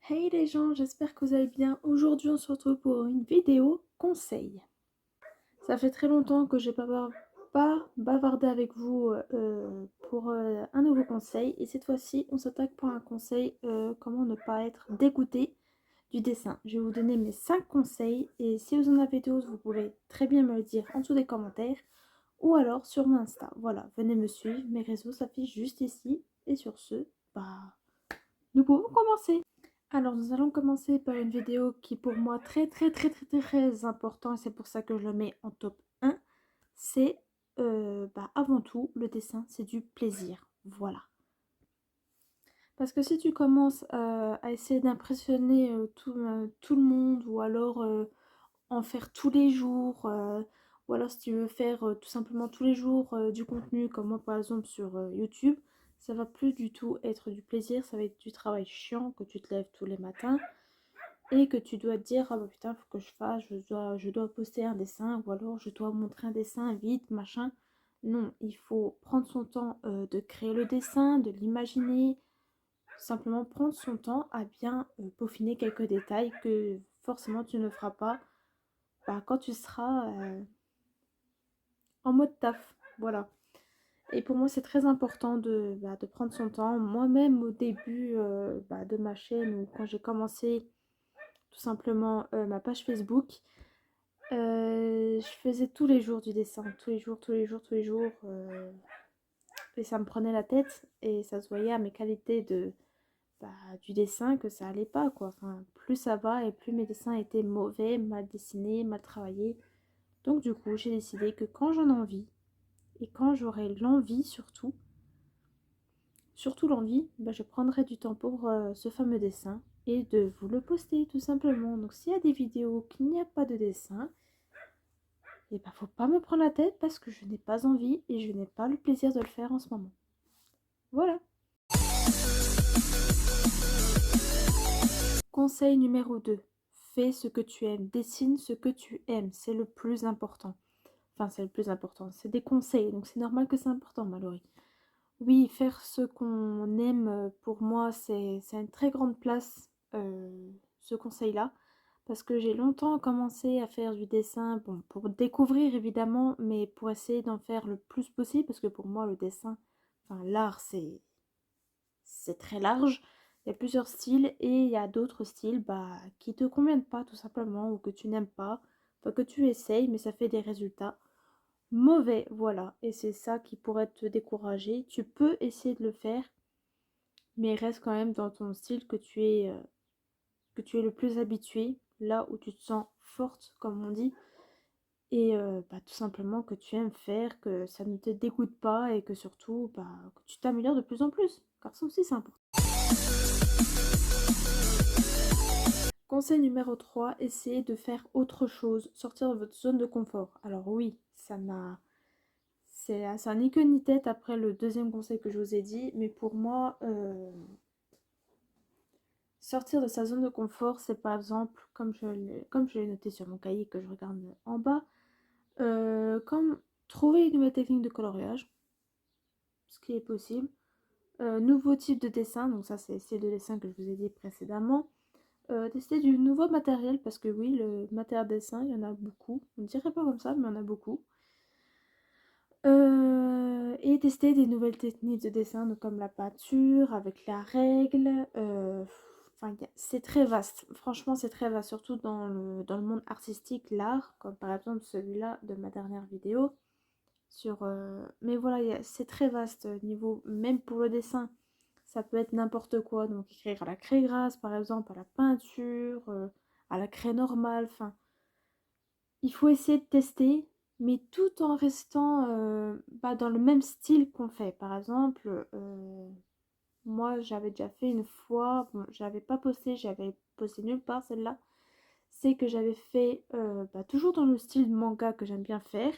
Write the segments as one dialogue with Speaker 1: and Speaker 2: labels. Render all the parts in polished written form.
Speaker 1: Hey les gens, j'espère que vous allez bien. Aujourd'hui on se retrouve pour une vidéo conseil. Ça fait très longtemps que j'ai pas bavardé avec vous pour un nouveau conseil. Et cette fois-ci on s'attaque pour un conseil comment ne pas être dégoûté du dessin. Je vais vous donner mes 5 conseils et si vous en avez d'autres vous pouvez très bien me le dire en dessous des commentaires ou alors sur mon Insta. Voilà, venez me suivre, mes réseaux s'affichent juste ici. Et sur ce, nous pouvons commencer. Alors nous allons commencer par une vidéo qui pour moi très important et c'est pour ça que je le mets en top 1. C'est avant tout le dessin, c'est du plaisir. Voilà. Parce que si tu commences à essayer d'impressionner tout le monde ou alors en faire tous les jours ou alors si tu veux faire tout simplement tous les jours du contenu comme moi par exemple sur YouTube, ça va plus du tout être du plaisir, ça va être du travail chiant que tu te lèves tous les matins et que tu dois te dire ah bah putain faut que je fasse, je dois poster un dessin ou alors je dois montrer un dessin vite machin. Non, il faut prendre son temps de créer le dessin, de l'imaginer, simplement prendre son temps à bien peaufiner quelques détails que forcément tu ne feras pas quand tu seras en mode taf. Voilà. Et pour moi, c'est très important de prendre son temps. Moi-même, au début de ma chaîne, ou quand j'ai commencé tout simplement ma page Facebook, je faisais tous les jours du dessin. Tous les jours. Et ça me prenait la tête. Et ça se voyait à mes qualités du dessin que ça allait pas, quoi. Enfin, plus ça va et plus mes dessins étaient mauvais, mal dessinés, mal travaillés. Donc du coup, j'ai décidé que quand j'en ai envie, et quand j'aurai l'envie surtout l'envie, je prendrai du temps pour ce fameux dessin et de vous le poster tout simplement. Donc s'il y a des vidéos qu'il n'y a pas de dessin, et faut pas me prendre la tête parce que je n'ai pas envie et je n'ai pas le plaisir de le faire en ce moment. Voilà. Conseil numéro 2. Fais ce que tu aimes, dessine ce que tu aimes, c'est le plus important. Enfin, c'est le plus important, c'est des conseils, donc c'est normal que c'est important, Mallory. Oui, faire ce qu'on aime, pour moi, c'est une très grande place, ce conseil-là. Parce que j'ai longtemps commencé à faire du dessin, bon, pour découvrir évidemment, mais pour essayer d'en faire le plus possible. Parce que pour moi, le dessin, enfin l'art, c'est très large. Il y a plusieurs styles et il y a d'autres styles qui te conviennent pas tout simplement ou que tu n'aimes pas. Enfin, que tu essayes, mais ça fait des résultats mauvais, voilà. Et c'est ça qui pourrait te décourager. Tu peux essayer de le faire, mais reste quand même dans ton style que tu es le plus habitué, là où tu te sens forte, comme on dit. Et tout simplement que tu aimes faire, que ça ne te dégoûte pas et que surtout que tu t'améliores de plus en plus. Car ça aussi c'est important. Conseil numéro 3, essayez de faire autre chose, sortir de votre zone de confort. Alors oui, ça n'est que ni tête après le deuxième conseil que je vous ai dit, mais pour moi, sortir de sa zone de confort, c'est par exemple, comme je l'ai noté sur mon cahier que je regarde en bas, comme trouver une nouvelle technique de coloriage, ce qui est possible, nouveau type de dessin, donc ça c'est le dessin que je vous ai dit précédemment, tester du nouveau matériel, parce que oui, le matériel dessin, il y en a beaucoup, on ne dirait pas comme ça, mais il y en a beaucoup. Et tester des nouvelles techniques de dessin, donc comme la peinture, avec la règle. C'est très vaste. Franchement, c'est très vaste, surtout dans le monde artistique, l'art, comme par exemple celui-là de ma dernière vidéo. Mais voilà, c'est très vaste niveau, même pour le dessin. Ça peut être n'importe quoi. Donc écrire à la craie grasse, par exemple, à la peinture, à la craie normale. Enfin, il faut essayer de tester, mais tout en restant dans le même style qu'on fait. Par exemple, moi j'avais déjà fait une fois, bon, j'avais posté nulle part celle-là. C'est que j'avais fait toujours dans le style manga que j'aime bien faire,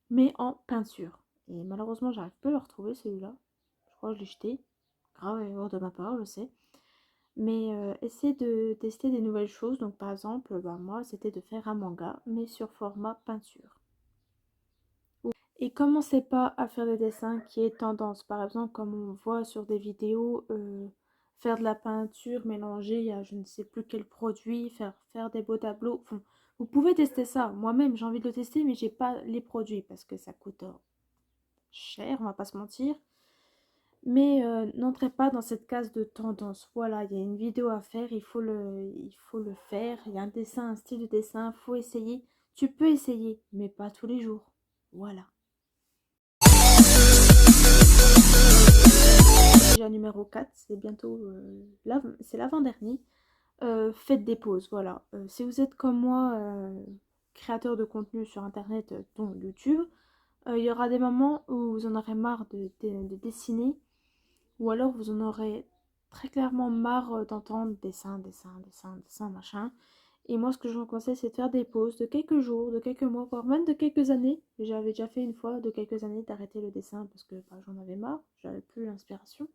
Speaker 1: mais en peinture. Et malheureusement, j'arrive pas à le retrouver celui-là. Je crois que je l'ai jeté. Grave erreur de ma part, je sais. Mais essayer de tester des nouvelles choses. Donc par exemple, moi c'était de faire un manga, mais sur format peinture. Et commencez pas à faire des dessins qui est tendance. Par exemple, comme on voit sur des vidéos, faire de la peinture mélangée à je ne sais plus quel produit, faire des beaux tableaux. Enfin, vous pouvez tester ça. Moi-même, j'ai envie de le tester, mais j'ai pas les produits parce que ça coûte cher, on va pas se mentir. Mais n'entrez pas dans cette case de tendance. Voilà, il y a une vidéo à faire, il faut le faire. Il y a un dessin, un style de dessin, il faut essayer. Tu peux essayer, mais pas tous les jours. Voilà. Déjà numéro 4, c'est bientôt c'est l'avant-dernier. Faites des pauses, voilà. Si vous êtes comme moi, créateur de contenu sur internet, dont YouTube, il y aura des moments où vous en aurez marre de dessiner, ou alors vous en aurez très clairement marre d'entendre dessin, dessin, dessin, dessin, machin. Et moi, ce que je vous conseille, c'est de faire des pauses de quelques jours, de quelques mois, voire même de quelques années. J'avais déjà fait une fois, de quelques années, d'arrêter le dessin parce que bah, j'en avais marre, j'avais plus l'inspiration.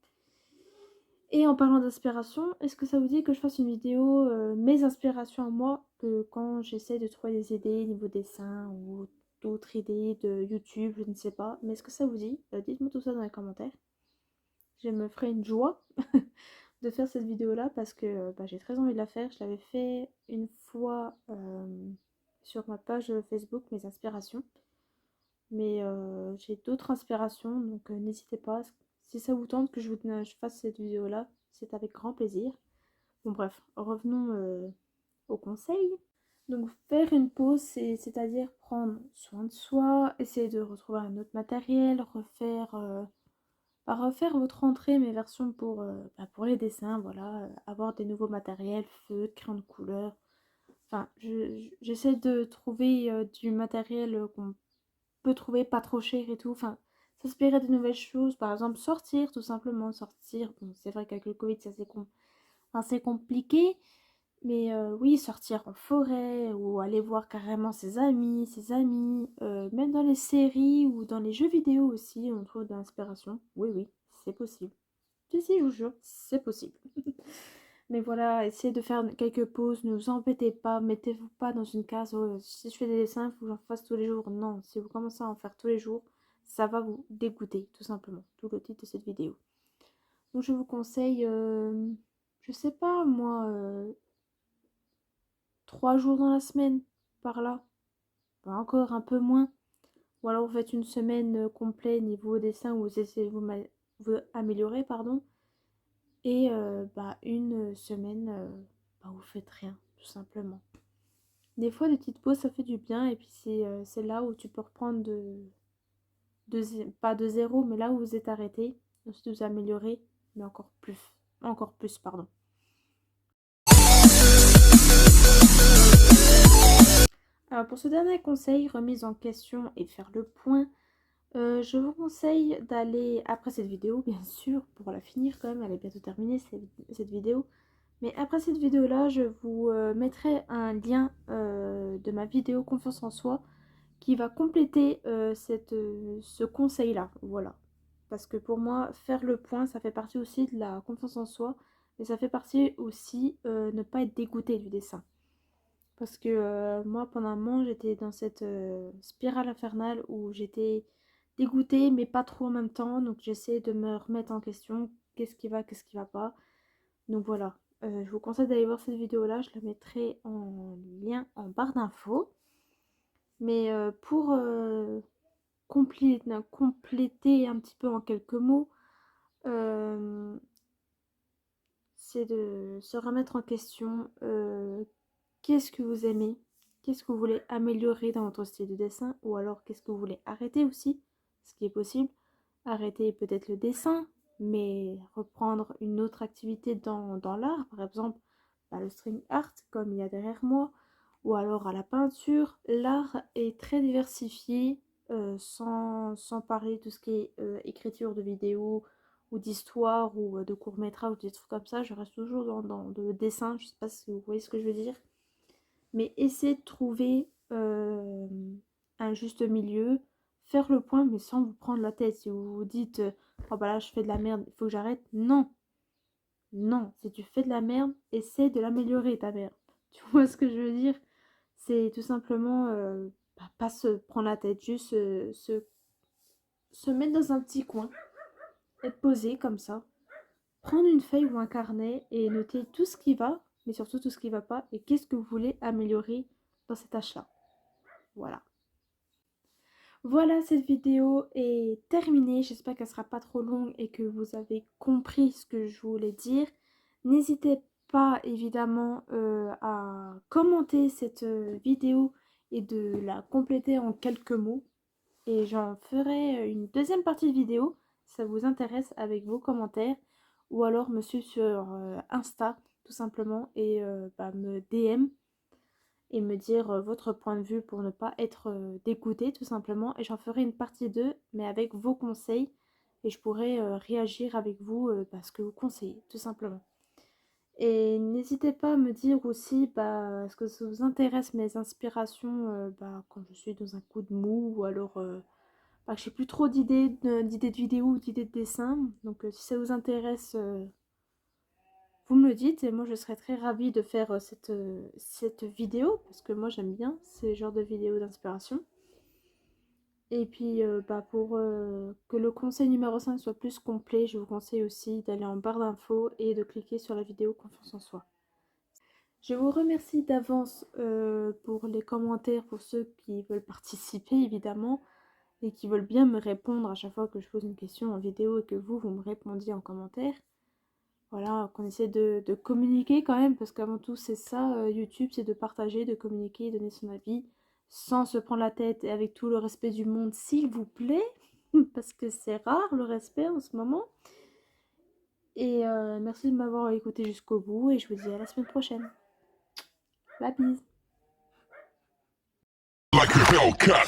Speaker 1: Et en parlant d'inspiration, est-ce que ça vous dit que je fasse une vidéo mes inspirations à moi, que quand j'essaie de trouver des idées niveau dessin ou d'autres idées de YouTube, je ne sais pas. Mais est-ce que ça vous dit? Dites-moi tout ça dans les commentaires. Je me ferai une joie de faire cette vidéo-là parce que bah, j'ai très envie de la faire. Je l'avais fait une fois sur ma page Facebook, mes inspirations. Mais j'ai d'autres inspirations, donc n'hésitez pas. Si ça vous tente que je fasse cette vidéo-là, c'est avec grand plaisir. Bon bref, revenons au conseil. Donc faire une pause, c'est-à-dire prendre soin de soi, essayer de retrouver un autre matériel, refaire votre entrée, mais version pour les dessins, voilà, avoir des nouveaux matériels, feutres, crayons de couleur. Enfin, j'essaie de trouver du matériel qu'on peut trouver pas trop cher et tout. Enfin, s'inspirer de nouvelles choses. Par exemple, sortir, tout simplement sortir. Bon, c'est vrai qu'avec le Covid, c'est compliqué. Mais oui, sortir en forêt ou aller voir carrément ses amis. Même dans les séries ou dans les jeux vidéo aussi, on trouve de l'inspiration. Oui, oui, c'est possible. Si, je vous jure, c'est possible. Mais voilà, essayez de faire quelques pauses, ne vous embêtez pas, mettez-vous pas dans une case, oh, si je fais des dessins, il faut que j'en fasse tous les jours. Non, si vous commencez à en faire tous les jours, ça va vous dégoûter, tout simplement. Tout le titre de cette vidéo. Donc je vous conseille, je sais pas moi, 3 jours dans la semaine, par là. Pas encore un peu moins. Ou alors vous faites une semaine complète niveau dessin où vous essayez de vous améliorer, pardon. Et bah, une semaine, bah, vous faites rien, tout simplement. Des fois, des petites pauses, ça fait du bien. Et puis, c'est là où tu peux reprendre pas de zéro, mais là où vous êtes arrêté. Ensuite, vous améliorer, mais encore plus. Encore plus, pardon. Alors, pour ce dernier conseil, remise en question et faire le point, je vous conseille d'aller, après cette vidéo, bien sûr, pour la finir quand même, elle est bientôt terminée, cette vidéo. Mais après cette vidéo-là, je vous mettrai un lien de ma vidéo Confiance en soi qui va compléter ce conseil-là. Voilà. Parce que pour moi, faire le point, ça fait partie aussi de la confiance en soi. Mais ça fait partie aussi ne pas être dégoûté du dessin. Parce que moi, pendant un moment, j'étais dans cette spirale infernale où j'étais dégoûtée, mais pas trop en même temps. Donc j'essaie de me remettre en question. Qu'est-ce qui va pas. Donc voilà. Je vous conseille d'aller voir cette vidéo-là. Je la mettrai en lien en barre d'infos. Mais pour compléter un petit peu en quelques mots, c'est de se remettre en question. Qu'est-ce que vous aimez? Qu'est-ce que vous voulez améliorer dans votre style de dessin? Ou alors qu'est-ce que vous voulez arrêter aussi? Ce qui est possible. Arrêter peut-être le dessin, mais reprendre une autre activité dans l'art. Par exemple, bah, le string art, comme il y a derrière moi. Ou alors à la peinture. L'art est très diversifié, sans parler de tout ce qui est écriture de vidéos ou d'histoire ou de courts-métrages ou des trucs comme ça. Je reste toujours dans le dessin, je sais pas si vous voyez ce que je veux dire. Mais essayez de trouver un juste milieu, faire le point, mais sans vous prendre la tête. Si vous vous dites, oh bah là je fais de la merde, il faut que j'arrête. Non, non, si tu fais de la merde, essaie de l'améliorer ta merde. Tu vois ce que je veux dire? C'est tout simplement pas se prendre la tête, juste se se mettre dans un petit coin, être posé comme ça, prendre une feuille ou un carnet et noter tout ce qui va, mais surtout tout ce qui ne va pas et qu'est-ce que vous voulez améliorer dans cette tâche-là. Voilà. Voilà, cette vidéo est terminée. J'espère qu'elle ne sera pas trop longue et que vous avez compris ce que je voulais dire. N'hésitez pas évidemment à commenter cette vidéo et de la compléter en quelques mots. Et j'en ferai une deuxième partie de vidéo si ça vous intéresse avec vos commentaires. Ou alors me suivre sur Insta tout simplement et me DM et me dire votre point de vue pour ne pas être dégoûté tout simplement. Et j'en ferai une partie 2 mais avec vos conseils et je pourrai réagir avec vous ce que vous conseillez tout simplement. Et n'hésitez pas à me dire aussi est-ce que ça vous intéresse mes inspirations quand je suis dans un coup de mou ou alors que j'ai plus trop d'idées de vidéos ou d'idées de dessins. Donc si ça vous intéresse, vous me le dites et moi je serais très ravie de faire cette vidéo parce que moi j'aime bien ces genres de vidéos d'inspiration. Et puis pour que le conseil numéro 5 soit plus complet, je vous conseille aussi d'aller en barre d'infos et de cliquer sur la vidéo Confiance en soi. Je vous remercie d'avance pour les commentaires, pour ceux qui veulent participer évidemment et qui veulent bien me répondre à chaque fois que je pose une question en vidéo et que vous me répondiez en commentaire. Voilà, qu'on essaie de communiquer quand même, parce qu'avant tout c'est ça, YouTube, c'est de partager, de communiquer, donner son avis, sans se prendre la tête et avec tout le respect du monde, s'il vous plaît, parce que c'est rare le respect en ce moment. Et merci de m'avoir écouté jusqu'au bout et je vous dis à la semaine prochaine. La bise. Like a Hellcat.